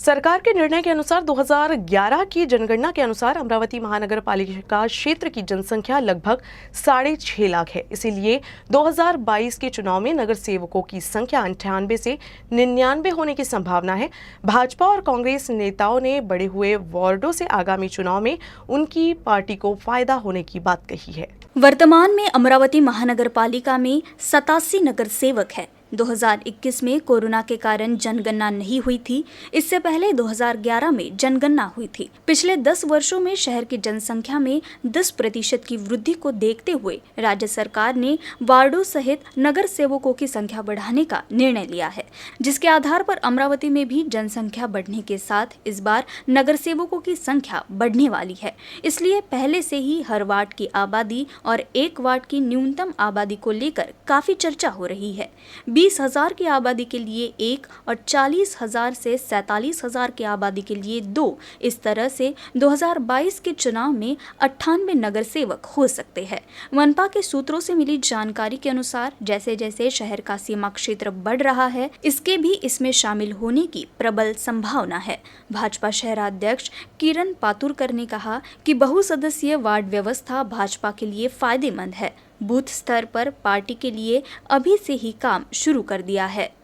सरकार के निर्णय के अनुसार 2011 की जनगणना के अनुसार अमरावती महानगर पालिका क्षेत्र की जनसंख्या लगभग 6.5 लाख है। इसीलिए 2022 के चुनाव में नगर सेवकों की संख्या 98 से 99 होने की संभावना है। भाजपा और कांग्रेस नेताओं ने बढ़े हुए वार्डों से आगामी चुनाव में उनकी पार्टी को फायदा होने की बात कही है। वर्तमान में अमरावती महानगर पालिका में 87 नगर सेवक है। 2021 में कोरोना के कारण जनगणना नहीं हुई थी। इससे पहले 2011 में जनगणना हुई थी। पिछले 10 वर्षों में शहर की जनसंख्या में 10% की वृद्धि को देखते हुए राज्य सरकार ने वार्डों सहित नगर सेवकों की संख्या बढ़ाने का निर्णय लिया है, जिसके आधार पर अमरावती में भी जनसंख्या बढ़ने के साथ इस बार नगर सेवकों की संख्या बढ़ने वाली है। इसलिए पहले से ही हर वार्ड की आबादी और एक वार्ड की न्यूनतम आबादी को लेकर काफी चर्चा हो रही है। 20,000 की आबादी के लिए 1 और 40,000 से 47,000 की आबादी के लिए 2। इस तरह से 2022 के चुनाव में 98 नगर सेवक हो सकते हैं। मनपा के सूत्रों से मिली जानकारी के अनुसार जैसे जैसे शहर का सीमा क्षेत्र बढ़ रहा है, इसके भी इसमें शामिल होने की प्रबल संभावना है। भाजपा शहराध्यक्ष किरण पातुरकर ने कहा कि बहुसदस्यीय वार्ड व्यवस्था भाजपा के लिए फायदेमंद है। बूथ स्तर पर पार्टी के लिए अभी से ही काम शुरू कर दिया है।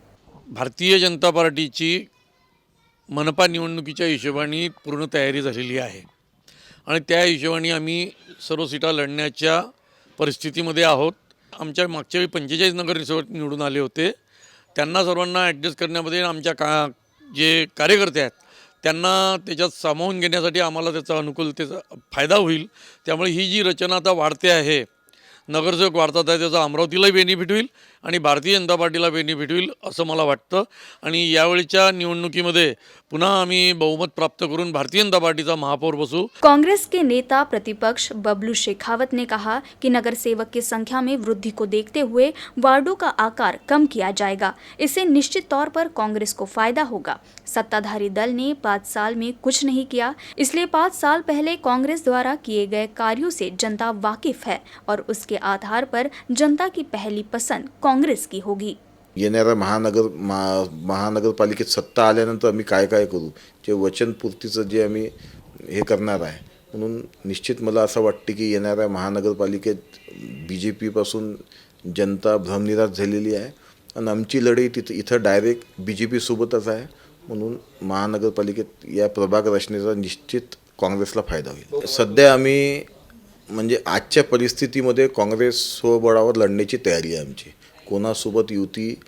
भारतीय जनता पार्टीची मनपा निवडणुकीच्या हिशोबाने पूर्ण तयारी झालेली आहे आणि त्या हिशोबाने आम्ही सर्व सीटा लढण्याच्या परिस्थितीमध्ये आहोत। आमच्या मागच्या वेळी 45 नगरसेवक निवडून आले होते। त्यांना सर्वांना ॲडजस्ट करण्यामध्ये आमच्या जे कार्यकर्ते आहेत त्यांना त्याच्यात सामावून घेण्यासाठी आम्हाला त्याचा अनुकूलतेचा फायदा होईल। त्यामुळे ही जी रचना आता वाढते आहे, नगरसेवक वाढतात आहे, त्याचा अमरावतीलाही बेनिफिट होईल आणि भारतीय जनता पार्टीला बेनिफिट होईल असं मला वाटतं। आणि यावेळीच्या निवडणुकीमध्ये पुन्हा आम्ही बहुमत प्राप्त करून भारतीय जनता पार्टीचा महापौर बसू। कांग्रेस के नेता प्रतिपक्ष बबलू शेखावत ने कहा कि नगर सेवक की संख्या में वृद्धि को देखते हुए वार्डों का आकार कम किया जाएगा। इससे निश्चित तौर पर कांग्रेस को फायदा होगा। सत्ताधारी दल ने 5 साल में कुछ नहीं किया, इसलिए 5 साल पहले कांग्रेस द्वारा किए गए कार्यों से जनता वाकिफ है और उसके आधार पर जनता की पहली पसंद कांग्रेस की होगी। येणाऱ्या महानगरपालिकेत सत्ता आल्यानंतर आम्ही काय काय करू, जे वचनपूर्तीचं जे आम्ही हे करणार आहे, म्हणून निश्चित मला असं वाटतं की येणाऱ्या महानगरपालिकेत BJP पासून जनता भ्रमनिरास झालेली आहे आणि आमची लढाई इथं डायरेक्ट BJP सोबतच आहे। म्हणून महानगरपालिकेत या प्रभाग रचनेचा निश्चित काँग्रेसला फायदा होईल। सध्या आम्ही म्हणजे आजच्या परिस्थितीमध्ये काँग्रेस स्वबळावर लढण्याची तयारी आहे आमची। कोणासोबत युती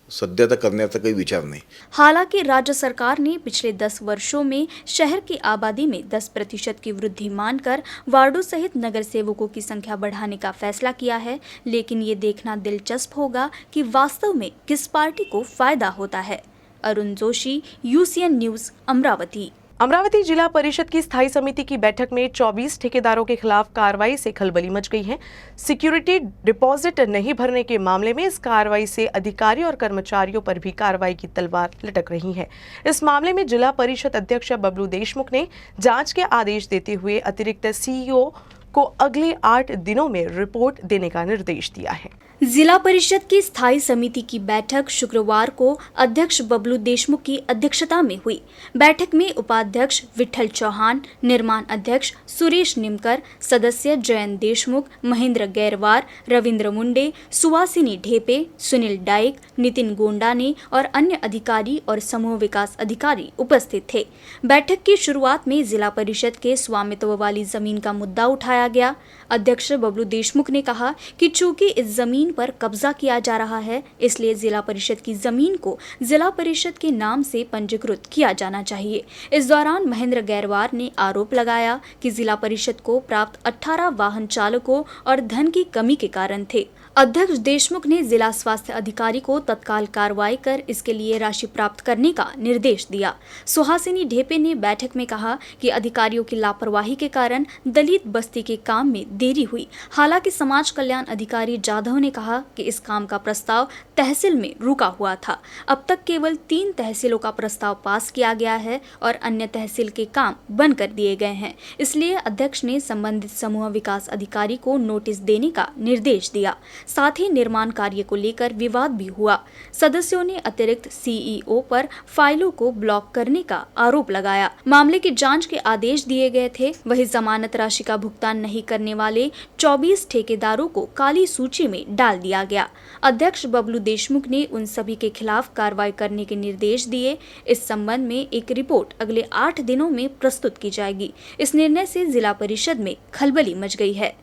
सध्या तर करण्याचा काही विचार नहीं। हालांकि राज्य सरकार ने पिछले 10 वर्षों में शहर की आबादी में 10% की वृद्धि मानकर वार्डों सहित नगर सेवकों की संख्या बढ़ाने का फैसला किया है, लेकिन ये देखना दिलचस्प होगा कि वास्तव में किस पार्टी को फायदा होता है। Arun Joshi, UCN news, Amravati. अमरावती जिला परिषद की स्थायी समिति की बैठक में 24 ठेकेदारों के खिलाफ कार्रवाई से खलबली मच गई है। सिक्योरिटी डिपॉजिट नहीं भरने के मामले में इस कार्रवाई से अधिकारी और कर्मचारियों पर भी कार्रवाई की तलवार लटक रही है। इस मामले में जिला परिषद अध्यक्ष बबलू देशमुख ने जांच के आदेश देते हुए अतिरिक्त CEO को अगले 8 दिनों में रिपोर्ट देने का निर्देश दिया है। जिला परिषद की स्थायी समिति की बैठक शुक्रवार को अध्यक्ष बबलू देशमुख की अध्यक्षता में हुई। बैठक में उपाध्यक्ष विठल चौहान, निर्माण अध्यक्ष सुरेश निमकर, सदस्य जयंत देशमुख, महेंद्र गैरवार, रविंद्र मुंडे, सुवासिनी ढेपे, सुनील डाइक, नितिन गोंडाने और अन्य अधिकारी और समूह विकास अधिकारी उपस्थित थे। बैठक की शुरुआत में जिला परिषद के स्वामित्व वाली जमीन का मुद्दा उठाया गया। अध्यक्ष बबलू देशमुख ने कहा कि चूंकि इस जमीन पर कब्जा किया जा रहा है, इसलिए जिला परिषद की जमीन को जिला परिषद के नाम से पंजीकृत किया जाना चाहिए। इस दौरान महेंद्र गैरवार ने आरोप लगाया कि जिला परिषद को प्राप्त 18 वाहन चालकों और धन की कमी के कारण थे। अध्यक्ष देशमुख ने जिला स्वास्थ्य अधिकारी को तत्काल कार्रवाई कर इसके लिए राशि प्राप्त करने का निर्देश दिया। सुहासिनी ढेपे ने बैठक में कहा कि अधिकारियों की लापरवाही के कारण दलित बस्ती के काम में देरी हुई। हालांकि समाज कल्याण अधिकारी जाधव ने कहा कि इस काम का प्रस्ताव तहसील में रुका हुआ था। अब तक केवल 3 तहसीलों का प्रस्ताव पास किया गया है और अन्य तहसील के काम बंद कर दिए गए हैं। इसलिए अध्यक्ष ने संबंधित समूह विकास अधिकारी को नोटिस देने का निर्देश दिया। साथ ही निर्माण कार्य को लेकर विवाद भी हुआ। सदस्यों ने अतिरिक्त सीईओ पर फाइलों को ब्लॉक करने का आरोप लगाया। मामले की जांच के आदेश दिए गए थे। वहीं जमानत राशि का भुगतान नहीं करने वाले 24 ठेकेदारों को काली सूची में डाल दिया गया। अध्यक्ष बबलू देशमुख ने उन सभी के खिलाफ कार्रवाई करने के निर्देश दिए। इस संबंध में एक रिपोर्ट अगले 8 दिनों में प्रस्तुत की जाएगी। इस निर्णय से जिला परिषद में खलबली मच गई है।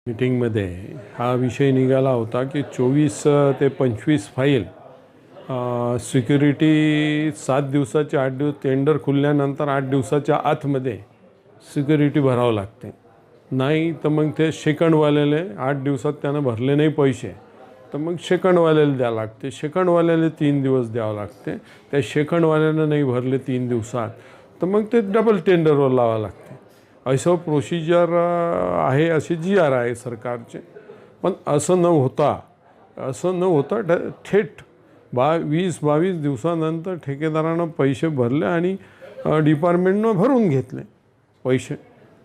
मीटिंगमध्ये हा विषय निघाला होता की 24 ते 25 फाईल सिक्युरिटी 7 दिवसाचे 8 दिवस टेंडर खुलल्यानंतर 8 दिवसाच्या आतमध्ये सिक्युरिटी भरावं लागते, नाही तर मग ते सेकंडवाल्याले 8 दिवसात त्यानं भरले नाही पैसे तर मग सेकंडवाल्याला द्यावं लागते, सेकंडवाल्याला 3 दिवस द्यावं लागते, त्या सेकंडवाल्यानं नाही भरले 3 दिवसात तर मग ते डबल टेंडरवर लावावं लागते। असं प्रोसिजर आहे, असे GR आहे सरकारचे। पण असं न होता थेट 20-22 दिवसानंतर ठेकेदारानं पैसे भरले आणि डिपार्टमेंटनं भरून घेतले पैसे,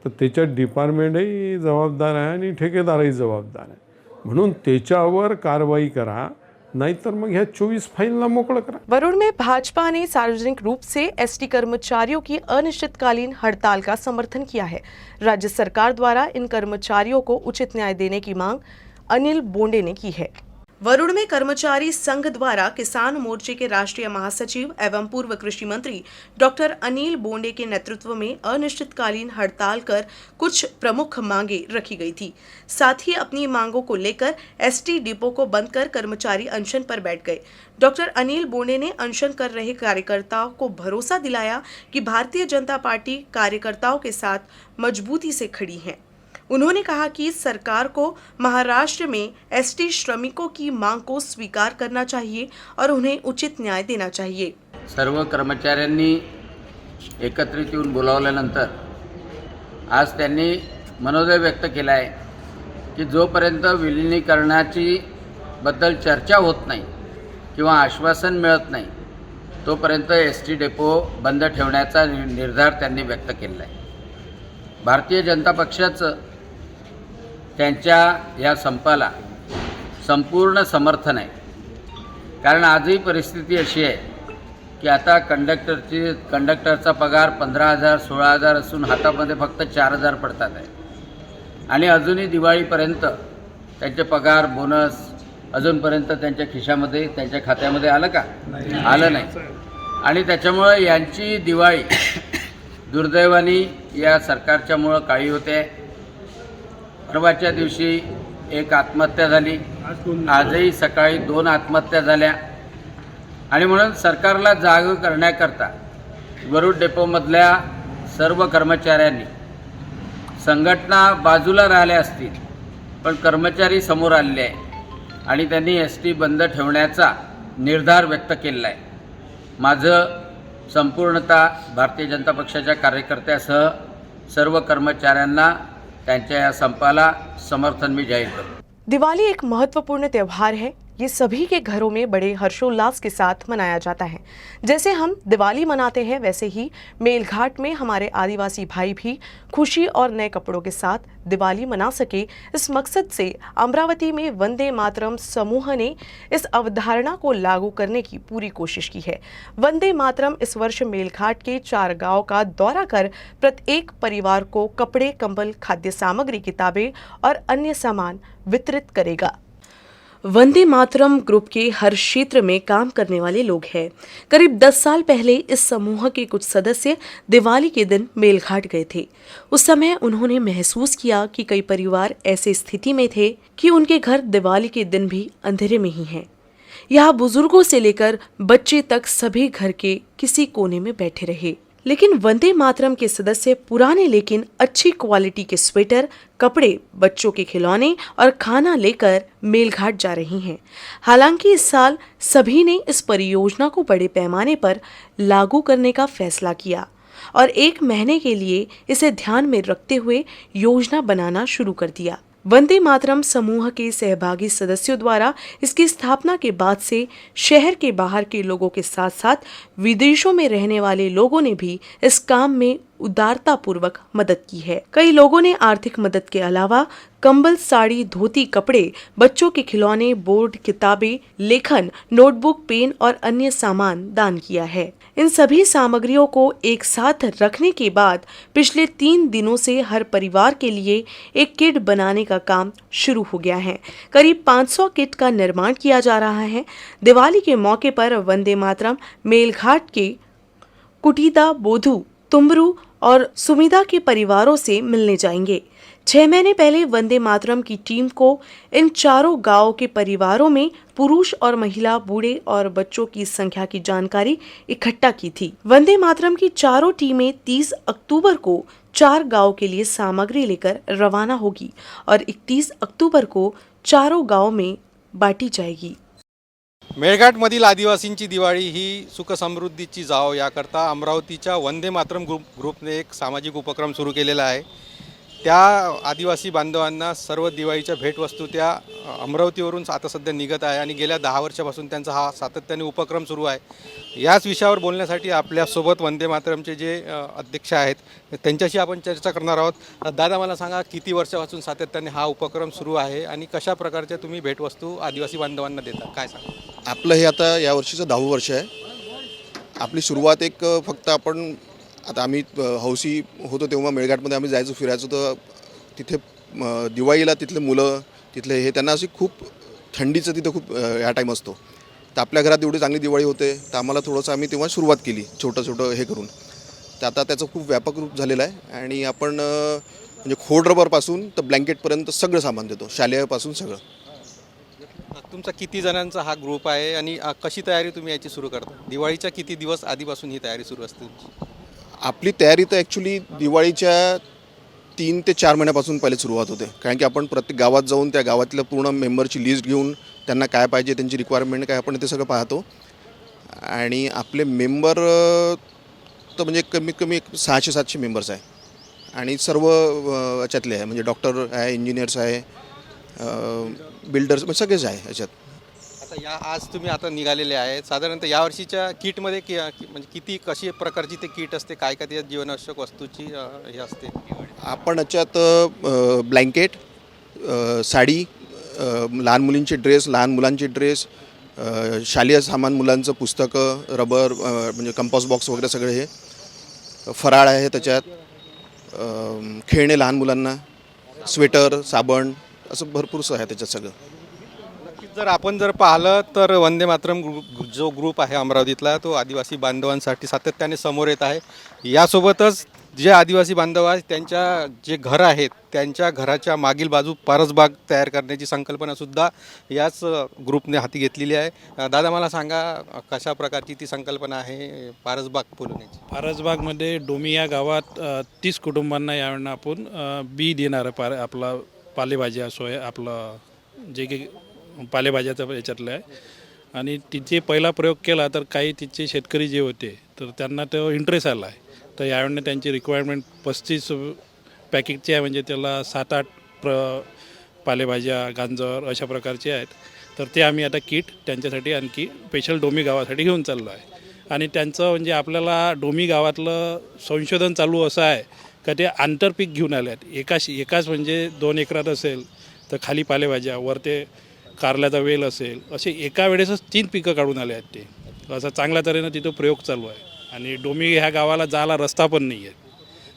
तर त्याच्यात डिपार्टमेंटही जबाबदार आहे आणि ठेकेदारही जबाबदार आहे, म्हणून त्याच्यावर कारवाई करा, नाहीतर मग ह्या 24 फाइलला मोकळं करा। वरुण में भाजपा ने सार्वजनिक रूप से एसटी कर्मचारियों की अनिश्चितकालीन हड़ताल का समर्थन किया है। राज्य सरकार द्वारा इन कर्मचारियों को उचित न्याय देने की मांग अनिल बोंडे ने की है। वरुण में कर्मचारी संघ द्वारा किसान मोर्चे के राष्ट्रीय महासचिव एवं पूर्व कृषि मंत्री डॉक्टर अनिल बोंडे के नेतृत्व में अनिश्चितकालीन हड़ताल कर कुछ प्रमुख मांगे रखी गई थी। साथ ही अपनी मांगों को लेकर एसटी डिपो को बंद कर कर्मचारी अनशन पर बैठ गए। डॉक्टर अनिल बोंडे ने अनशन कर रहे कार्यकर्ताओं को भरोसा दिलाया कि भारतीय जनता पार्टी कार्यकर्ताओं के साथ मजबूती से खड़ी है। उन्होंने कहा कि सरकार को महाराष्ट्र में एसटी श्रमिकों की मांग को स्वीकार करना चाहिए और उन्हें उचित न्याय देना चाहिए। सर्व कर्मचाऱ्यांनी एकत्रित येऊन बोलावल्यानंतर आज त्यांनी मनोदय व्यक्त केला आहे की जोपर्यंत विलिनीकरणाची बद्दल चर्चा होत नाही किंवा आश्वासन मिळत नाही तोपर्यंत एसटी डेपो बंद ठेवण्याचा निर्धार त्यांनी व्यक्त केला आहे। भारतीय जनता पक्षाचं त्यांच्या या संपाला संपूर्ण समर्थन आहे, कारण आजही परिस्थिती अशी आहे की आता कंडक्टरचा पगार 15,000 16,000 असून हातामध्ये फक्त 4,000 पडतात आहे आणि अजूनही दिवाळीपर्यंत त्यांचे पगार बोनस अजूनपर्यंत त्यांच्या खिशामध्ये त्यांच्या खात्यामध्ये आलं का? आलं नाही। आणि त्याच्यामुळे यांची दिवाळी दुर्दैवाने या सरकारच्यामुळं काळी होते। परवाच्या दिवशी एक आत्महत्या झाली, आजही सकाळी 2 आत्महत्या झाल्या आणि म्हणून सरकारला जाग करण्याकरता वरुड डेपोमधल्या सर्व कर्मचाऱ्यांनी संघटना बाजूला राहिल्या असतील पण कर्मचारी समोर आलेले आहे आणि त्यांनी एसटी बंद ठेवण्याचा निर्धार व्यक्त केला आहे। माझं संपूर्णतः भारतीय जनता पक्षाच्या कार्यकर्त्यासह सर्व कर्मचाऱ्यांना त्यांच्या या संपाला समर्थन मी जाहीर करतो। दिवाली एक महत्वपूर्ण त्योहार है। ये सभी के घरों में बड़े हर्षोल्लास के साथ मनाया जाता है। जैसे हम दिवाली मनाते हैं वैसे ही मेलघाट में हमारे आदिवासी भाई भी खुशी और नए कपड़ों के साथ दिवाली मना सके, इस मकसद से अमरावती में वंदे मातरम समूह ने इस अवधारणा को लागू करने की पूरी कोशिश की है। वंदे मातरम इस वर्ष मेलघाट के 4 गांव का दौरा कर प्रत्येक परिवार को कपड़े, कंबल, खाद्य सामग्री, किताबें और अन्य सामान वितरित करेगा। वंदे मातरम ग्रुप के हर क्षेत्र में काम करने वाले लोग हैं। करीब 10 साल पहले इस समूह के कुछ सदस्य दिवाली के दिन मेलघाट गए थे। उस समय उन्होंने महसूस किया कि कई परिवार ऐसे स्थिति में थे कि उनके घर दिवाली के दिन भी अंधेरे में ही हैं। यहाँ बुजुर्गों से लेकर बच्चे तक सभी घर के किसी कोने में बैठे रहे। लेकिन वंदे मातरम के सदस्य पुराने लेकिन अच्छी क्वालिटी के स्वेटर, कपड़े, बच्चों के खिलौने और खाना लेकर मेलघाट जा रही हैं। हालांकि इस साल सभी ने इस परियोजना को बड़े पैमाने पर लागू करने का फैसला किया और 1 महीने के लिए इसे ध्यान में रखते हुए योजना बनाना शुरू कर दिया। वंदे मातरम समूह के सहभागी सदस्यों द्वारा इसकी स्थापना के बाद से शहर के बाहर के लोगों के साथ साथ विदेशों में रहने वाले लोगों ने भी इस काम में उदारता पूर्वक मदद की है। कई लोगों ने आर्थिक मदद के अलावा कंबल, साड़ी, धोती, कपड़े, बच्चों के खिलौने, बोर्ड, किताबें, लेखन, नोटबुक, पेन और अन्य सामान दान किया है। इन सभी सामग्रियों को एक साथ रखने के बाद पिछले 3 दिनों से हर परिवार के लिए एक किट बनाने का काम शुरू हो गया है। करीब 500 किट का निर्माण किया जा रहा है। दिवाली के मौके पर वंदे मातरम मेलघाट के कुटीदा, बोधू, तुम्बरू और सुमिदा के परिवारों से मिलने जाएंगे। 6 महीने पहले वंदे मातरम की टीम को इन चारों गांवों के परिवारों में पुरुष और महिला, बूढ़े और बच्चों की संख्या की जानकारी इकट्ठा की थी। वंदे मातरम की चारों टीमें 30 अक्टूबर को 4 गांवों के लिए सामग्री लेकर रवाना होगी और 31 अक्टूबर को चारों गांवों में बांटी जाएगी। मेळघाटमधील आदिवासींची दिवाळी ही सुखसमृद्धीची जाव याकरता अमरावतीच्या वंदे मातरम ग्रुपने एक सामाजिक उपक्रम सुरू केलेला आहे। त्या आदिवासी बांधवांना सर्व दिवाळीच्या भेटवस्तू त्या अमरावतीवरून आता सध्या निघत आहे आणि गेल्या 10 वर्षापासून त्यांचा हा सातत्याने उपक्रम सुरू आहे। याच विषयावर बोलण्यासाठी आपल्यासोबत वंदे मातरमचे जे अध्यक्ष आहेत त्यांच्याशी आपण चर्चा करणार आहोत। दादा, मला सांगा, किती वर्षापासून सातत्याने हा उपक्रम सुरू आहे आणि कशा प्रकारच्या तुम्ही भेटवस्तू आदिवासी बांधवांना देता, काय सांगा? आपलं हे आता या वर्षीचं 10वं वर्ष आहे। आपली सुरुवात एक फक्त आपण आता आम्ही हौसी होतो तेव्हा मेळघाटमध्ये आम्ही जायचो, फिरायचो, तर तिथे दिवाळीला तिथले मुलं तिथले हे त्यांना अशी खूप थंडीचं तिथं खूप ह्या टाईम असतो, तर आपल्या घरात एवढी चांगली दिवाळी होते, तर आम्हाला थोडंसं आम्ही तेव्हा सुरुवात केली छोटं हे करून। तर आता त्याचं खूप व्यापक रूप झालेलं आहे आणि आपण म्हणजे खोड रबरपासून तर ब्लँकेटपर्यंत सगळं सामान देतो, शालेयपासून सगळं। तुमचा किती जणांचा हा ग्रुप आहे आणि कशी तयारी तुम्ही याची सुरू करता? दिवाळीच्या किती दिवस आधीपासून ही तयारी सुरू असते तुमची? आपली तयारी तर ॲक्च्युली दिवाळीच्या 3 ते 4 महिन्यापासून पहिले सुरुवात होते, कारण की आपण प्रत्येक गावात जाऊन त्या गावातल्या पूर्ण मेंबरची लिस्ट घेऊन त्यांना काय पाहिजे, त्यांची रिक्वायरमेंट काय, आपण ते सगळं पाहतो। आणि आपले मेंबर तर म्हणजे कमीत कमी 600-700 मेंबर्स आहे आणि सर्व याच्यातले आहे, म्हणजे डॉक्टर आहे, इंजिनियर्स आहे, बिल्डर्स, म्हणजे सगळेच आहे याच्यात। आता आज तुम्ही आता निघालेले आहे, साधारणतः यावर्षीच्या किटमध्ये म्हणजे किती कशी प्रकारची ते किट असते, काय काय त्याच्यात जीवनावश्यक वस्तूची हे असते? आपण याच्यात ब्लँकेट, साडी, लहान मुलींचे ड्रेस, लहान मुलांचे ड्रेस, शालेय सामान, मुलांचं पुस्तकं, रबर, म्हणजे कंपास बॉक्स वगैरे सगळे हे, फराळ आहे त्याच्यात, खेळणे लहान मुलांना, स्वेटर, साबण, असं भरपूरसं आहे त्याच्यात सगळं। जर आपण पाहिलं तर वंदे मातरम जो ग्रुप आहे अमरावतीतला, तो आदिवासी बांधवांसाठी सातत्याने समोर येत आहे। यासोबतच जे आदिवासी बांधव आहेत त्यांच्या जे घर आहेत त्यांच्या घराच्या मागील बाजू परसबाग तयार करण्याची संकल्पनासुद्धा याच ग्रुपने हाती घेतलेली आहे। दादा, मला सांगा, कशा प्रकारची ती संकल्पना आहे परसबाग फुलवण्याची? परसबागमध्ये डोमी या गावात 30 कुटुंबांना यावेळेला आपण बी देणार आहे। आपला पालेभाज्या, आपलं जे काही पालेभाज्याचं याच्यातलं आहे आणि तिथे पहिला प्रयोग केला तर काही तिथचे शेतकरी जे होते तर त्यांना तो इंटरेस्ट आला आहे। तर यावेळेला त्यांची रिक्वायरमेंट 35 पॅकेटची आहे, म्हणजे त्याला 7-8 पालेभाज्या, गांजर अशा प्रकारचे आहेत। तर ते आम्ही आता किट त्यांच्यासाठी आणखी स्पेशल डोमी गावासाठी घेऊन चाललो आहे। आणि त्यांचं म्हणजे आपल्याला डोमी गावातलं संशोधन चालू असं आहे का ते आंतरपीक घेऊन आले आहेत। एकाच म्हणजे 2 एकरात असेल तर खाली पालेभाज्या, वर ते कारल्याचा वेल असेल, असे एका वेळेसच 3 पिकं काढून आले आहेत ते। असा चांगल्या तऱ्हेनं तिथं प्रयोग चालू आहे आणि डोमी ह्या गावाला जायला रस्ता पण नाही आहे,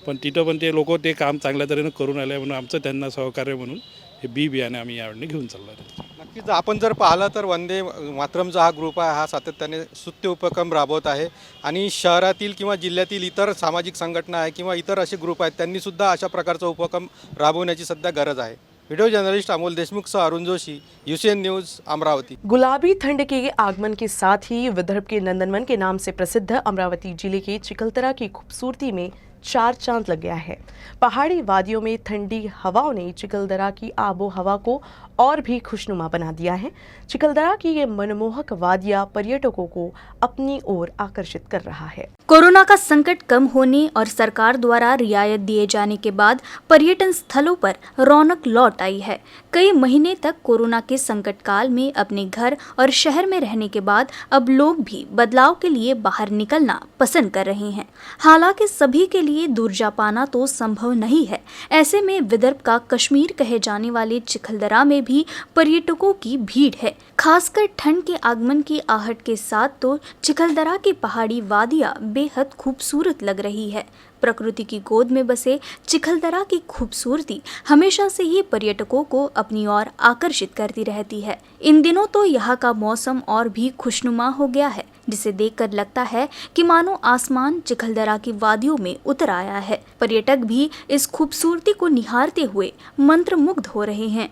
पण तिथं पण ते लोक ते काम चांगल्या तऱ्हेनं करून आले म्हणून आमचं त्यांना सहकार्य म्हणून हे बियाणे आम्ही यावेळी घेऊन चाललो आहे। नक्कीच आपण जर पाहिलं तर वंदे मातरमचा हा ग्रुप आहे, हा सातत्याने स्तुत्य उपक्रम राबवत आहे आणि शहरातील किंवा जिल्ह्यातील इतर सामाजिक संघटना आहे किंवा इतर असे ग्रुप आहेत त्यांनीसुद्धा अशा प्रकारचा उपक्रम राबवण्याची सध्या गरज आहे। वीडियो जर्नलिस्ट अमोल देशमुख सह अरुण जोशी, यूसीएन न्यूज़, अमरावती। गुलाबी ठंड के आगमन के साथ ही विदर्भ के नंदनवन के नाम से प्रसिद्ध अमरावती जिले के चिखलदरा की खूबसूरती में चार चांद लग गया है। पहाड़ी वादियों में ठंडी हवाओं ने चिखलदरा की आबो हवा को और भी खुशनुमा बना दिया है। चिखलदरा की ये मनमोहक वादियां पर्यटकों को अपनी ओर आकर्षित कर रहा है। कोरोना का संकट कम होने और सरकार द्वारा रियायत दिए जाने के बाद पर्यटन स्थलों पर रौनक लौट आई है। कई महीने तक कोरोना के संकट काल में अपने घर और शहर में रहने के बाद अब लोग भी बदलाव के लिए बाहर निकलना पसंद कर रहे हैं। हालांकि सभी के लिए दूर जा पाना तो संभव नहीं है। ऐसे में विदर्भ का कश्मीर कहे जाने वाले चिखलदरा में भी पर्यटकों की भीड़ है। खासकर ठंड के आगमन की आहट के साथ तो चिखलदरा की पहाड़ी वादियां बेहद खूबसूरत लग रही है। प्रकृति की गोद में बसे चिखलदरा की खूबसूरती हमेशा से ही पर्यटकों को अपनी ओर आकर्षित करती रहती है। इन दिनों तो यहाँ का मौसम और भी खुशनुमा हो गया है, जिसे देखकर लगता है कि मानो आसमान चिखलदरा की वादियों में उतर आया है। पर्यटक भी इस खूबसूरती को निहारते हुए मंत्रमुग्ध हो रहे हैं।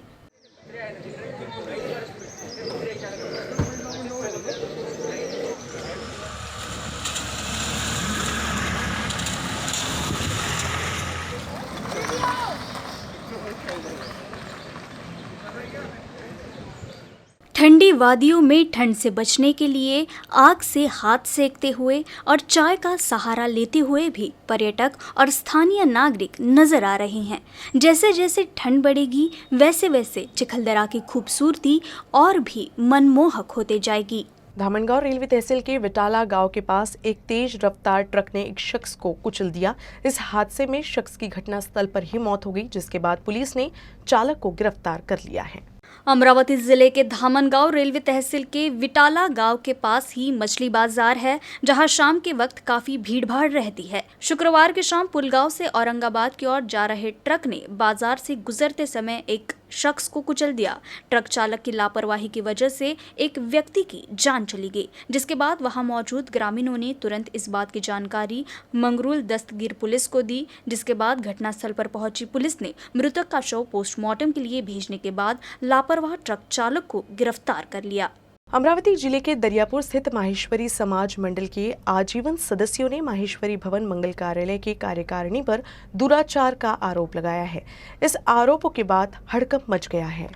ठंडी वादियों में ठंड से बचने के लिए आग से हाथ सेकते हुए और चाय का सहारा लेते हुए भी पर्यटक और स्थानीय नागरिक नजर आ रहे हैं। जैसे जैसे ठंड बढ़ेगी वैसे वैसे चिखलदरा की खूबसूरती और भी मनमोहक होते जाएगी। धामनगांव रेलवे तहसील के विटाला गांव के पास एक तेज रफ्तार ट्रक ने एक शख्स को कुचल दिया। इस हादसे में शख्स की घटनास्थल पर ही मौत हो गई, जिसके बाद पुलिस ने चालक को गिरफ्तार कर लिया है। अमरावती जिले के धामनगांव रेलवे तहसील के विटाला गांव के पास ही मछली बाजार है, जहां शाम के वक्त काफी भीड़भाड़ रहती है। शुक्रवार की शाम पुलगांव से औरंगाबाद की ओर जा रहे ट्रक ने बाजार से गुजरते समय एक शख्स को कुचल दिया। ट्रक चालक की लापरवाही की वजह से एक व्यक्ति की जान चली गई, जिसके बाद वहां मौजूद ग्रामीणों ने तुरंत इस बात की जानकारी मंगरूल दस्तगीर पुलिस को दी, जिसके बाद घटनास्थल पर पहुंची पुलिस ने मृतक का शव पोस्टमार्टम के लिए भेजने के बाद लापरवाह ट्रक चालक को गिरफ्तार कर लिया। अमरावती जिले के दरियापुर स्थित माहेश्वरी समाज मंडल के आजीवन सदस्यों ने माहेश्वरी भवन मंगल कार्यालय के कार्यकारिणी पर दुराचार का आरोप लगाया है। इस आरोपों के बाद हड़कंप मच गया है।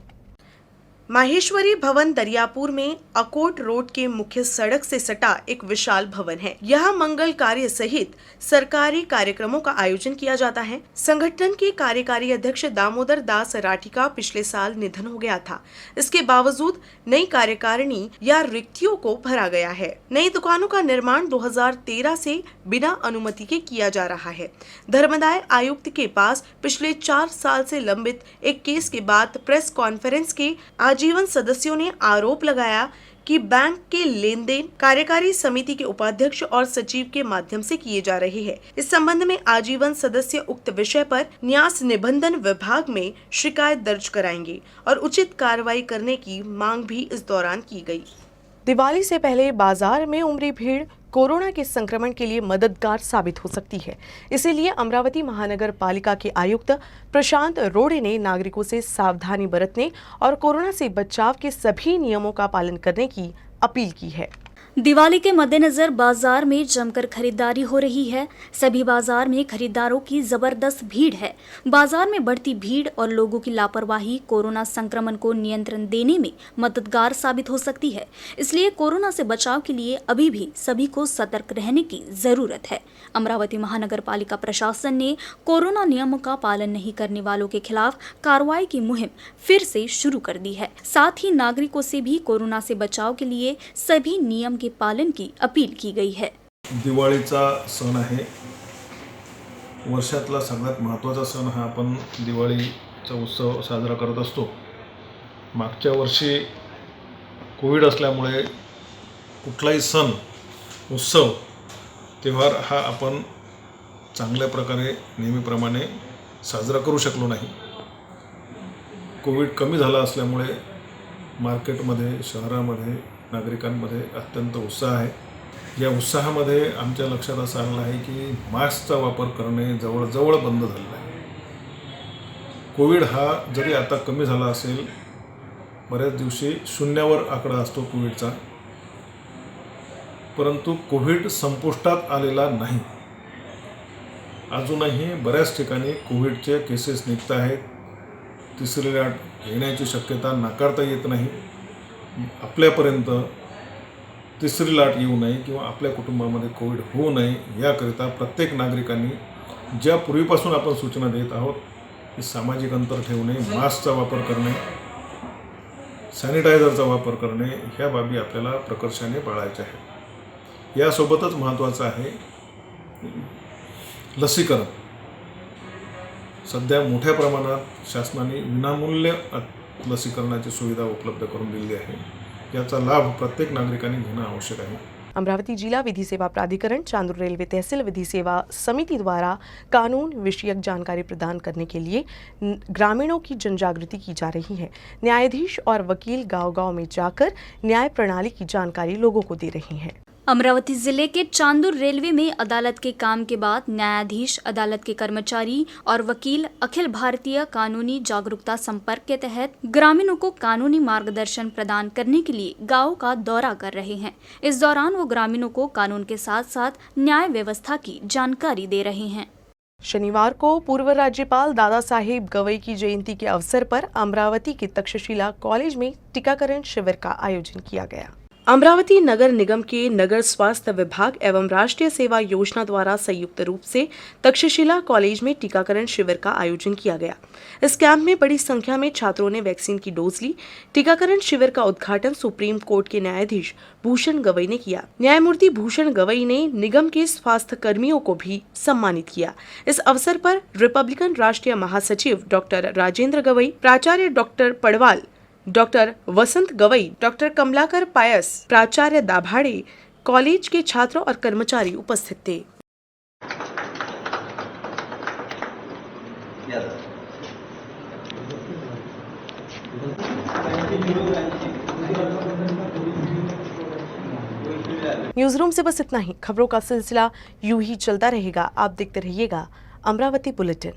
माहेश्वरी भवन दरियापुर में अकोट रोड के मुख्य सड़क से सटा एक विशाल भवन है। यहाँ मंगल कार्य सहित सरकारी कार्यक्रमों का आयोजन किया जाता है। संगठन के कार्यकारी अध्यक्ष दामोदर दास राठी का पिछले साल निधन हो गया था। इसके बावजूद नई कार्यकारिणी या रिक्तियों को भरा गया है। नई दुकानों का निर्माण 2013 से बिना अनुमति के किया जा रहा है। धर्मदाय आयुक्त के पास पिछले 4 साल से लंबित एक केस के बाद प्रेस कॉन्फ्रेंस के आजीवन सदस्यों ने आरोप लगाया कि बैंक के लेन देन कार्यकारी समिति के उपाध्यक्ष और सचिव के माध्यम से किए जा रहे हैं। इस संबंध में आजीवन सदस्य उक्त विषय पर न्यास निबंधन विभाग में शिकायत दर्ज कराएंगे और उचित कार्रवाई करने की मांग भी इस दौरान की गई। दिवाली से पहले बाजार में उमड़ी भीड़ कोरोना के संक्रमण के लिए मददगार साबित हो सकती है। इसीलिए अमरावती महानगर पालिका के आयुक्त प्रशांत रोड़े ने नागरिकों से सावधानी बरतने और कोरोना से बचाव के सभी नियमों का पालन करने की अपील की है। दिवाली के मद्देनजर बाजार में जमकर खरीदारी हो रही है। सभी बाजार में खरीदारों की जबरदस्त भीड़ है। बाजार में बढ़ती भीड़ और लोगों की लापरवाही कोरोना संक्रमण को नियंत्रण देने में मददगार साबित हो सकती है। इसलिए कोरोना से बचाव के लिए अभी भी सभी को सतर्क रहने की जरूरत है। अमरावती महानगर पालिका प्रशासन ने कोरोना नियमों का पालन नहीं करने वालों के खिलाफ कार्रवाई की मुहिम फिर से शुरू कर दी है। साथ ही नागरिकों से भी कोरोना से बचाव के लिए सभी नियम के पालन की अपील की गई है। दिवाळीचा सण आहे। वर्षातला सगळ्यात महत्त्वाचा सण हा आपण दिवाळीचा उत्सव साजरा करत असतो। मागच्या वर्षी कोविड असल्यामुळे कुठलाही सण उत्सव त्योहार हा आपण चांगल्या प्रकारे नेहमीप्रमाणे साजरा करू शकलो नाही। कोविड कमी झाला असल्यामुळे मार्केटमध्ये शहरामध्ये नागरिकांमध्ये अत्यंत उत्साह आहे। या उत्साहामध्ये आमच्या लक्षात असं आलं आहे की मास्कचा वापर करणे जवळजवळ बंद झालेला आहे। कोविड हा जरी आता कमी झाला असेल, बऱ्याच दिवशी शून्यावर आकडा असतो कोविडचा, परंतु कोविड संपुष्टात आलेला नाही। अजूनही बऱ्याच ठिकाणी कोविडचे केसेस निघत आहेत. तिसरी लाट येण्याची शक्यता नाकारता येत नाही. आपल्यापर्यंत तिसरी लाट येऊ नये किंवा आपल्या कुटुंबामध्ये कोविड होऊ नये याकरिता प्रत्येक नागरिकांनी ज्या पूर्वीपासून आपण सूचना देत आहोत की सामाजिक अंतर ठेवणे, मास्कचा वापर करणे, सॅनिटायझरचा वापर करणे ह्या बाबी आपल्याला प्रकर्षाने पाळायच्या आहेत. यासोबतच महत्त्वाचं आहे लसीकरण. सध्या मोठ्या प्रमाणात शासनाने विनामूल्य लसीकरणाची सुविधा उपलब्ध करून दिली आहे. याचा लाभ प्रत्येक नागरिकांनी घेणं आवश्यक आहे. अमरावती जिला विधि सेवा प्राधिकरण चांदूर रेलवे तहसील विधि सेवा समिति द्वारा कानून विषयक जानकारी प्रदान करने के लिए ग्रामीणों की जनजागृति की जा रही है. न्यायाधीश और वकील गांव-गांव में जाकर न्याय प्रणाली की जानकारी लोगों को दे रहे हैं. अमरावती जिले के चांदूर रेलवे में अदालत के काम के बाद न्यायाधीश, अदालत के कर्मचारी और वकील अखिल भारतीय कानूनी जागरूकता संपर्क के तहत ग्रामीणों को कानूनी मार्गदर्शन प्रदान करने के लिए गांव का दौरा कर रहे हैं. इस दौरान वो ग्रामीणों को कानून के साथ साथ न्याय व्यवस्था की जानकारी दे रहे हैं. शनिवार को पूर्व राज्यपाल दादा साहेब गवई की जयंती के अवसर पर अमरावती के तक्षशिला कॉलेज में टीकाकरण शिविर का आयोजन किया गया. अमरावती नगर निगम के नगर स्वास्थ्य विभाग एवं राष्ट्रीय सेवा योजना द्वारा संयुक्त रूप से तक्षशिला कॉलेज में टीकाकरण शिविर का आयोजन किया गया. इस कैंप में बड़ी संख्या में छात्रों ने वैक्सीन की डोज ली. टीकाकरण शिविर का उद्घाटन सुप्रीम कोर्ट के न्यायाधीश भूषण गवई ने किया. न्यायमूर्ति भूषण गवई ने निगम के स्वास्थ्य कर्मियों को भी सम्मानित किया. इस अवसर पर रिपब्लिकन राष्ट्रीय महासचिव डॉक्टर राजेंद्र गवई, प्राचार्य डॉक्टर पड़वाल, डॉक्टर वसंत गवई, डॉक्टर कमलाकर पायस, प्राचार्य दाभाड़े, कॉलेज के छात्र और कर्मचारी उपस्थित थे. न्यूज रूम से बस इतना ही. खबरों का सिलसिला यूं ही चलता रहेगा. आप देखते रहिएगा अमरावती बुलेटिन.